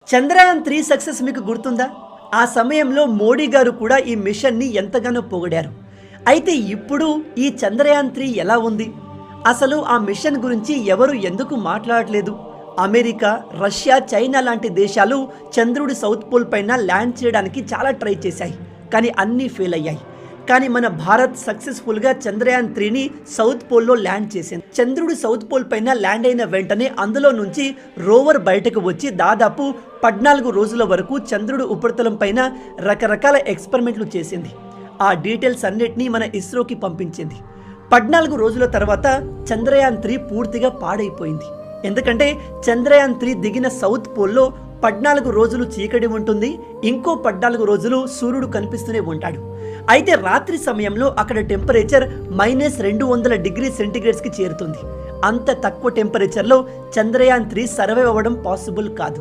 Chandrayaan three success మీకు గుర్తుందా? ఆ సమయంలో మోడీ గారు కూడా ఈ మిషన్‌ని ఎంతగానో పొగిడారు. అయితే ఇప్పుడు ఈ చంద్రయాన్-3 ఎలా ఉంది? అసలు ఆ మిషన్ గురించి ఎవరు ఎందుకు మాట్లాడట్లేదు? అమెరికా, రష్యా, చైనా లాంటి దేశాలు చంద్రుడి సౌత్ పోల్ పైన ల్యాండ్ చేయడానికి చాలా ట్రై చేశాయి. కానీ అన్నీ ఫెయిల్ అయ్యాయి. కానీ మన భారత్ సక్సెస్ఫుల్గా చంద్రయాన్-3ని సౌత్ పోల్లో ల్యాండ్ చేసింది. చంద్రుడి సౌత్ పోల్ పైన ల్యాండ్ అయిన వెంటనే అందులో నుంచి రోవర్ బయటకు వచ్చి దాదాపు 14 రోజుల వరకు చంద్రుడి ఉపరితలం పైన రకరకాల ఎక్స్పెరిమెంట్లు చేసింది. ఆ డీటెయిల్స్ అన్నిటినీ మన ఇస్రోకి పంపించింది. 14 రోజుల తర్వాత చంద్రయాన్-3 పూర్తిగా పాడైపోయింది. ఎందుకంటే చంద్రయాన్-3 దిగిన సౌత్ పోల్లో 14 రోజులు చీకటి ఉంటుంది, ఇంకో 14 రోజులు సూర్యుడు కనిపిస్తూనే ఉంటాడు. అయితే రాత్రి సమయంలో అక్కడ టెంపరేచర్ -200 డిగ్రీ సెంటీగ్రేడ్స్కి చేరుతుంది. అంత తక్కువ టెంపరేచర్లో చంద్రయాన్-3 సర్వైవ్ అవ్వడం పాసిబుల్ కాదు.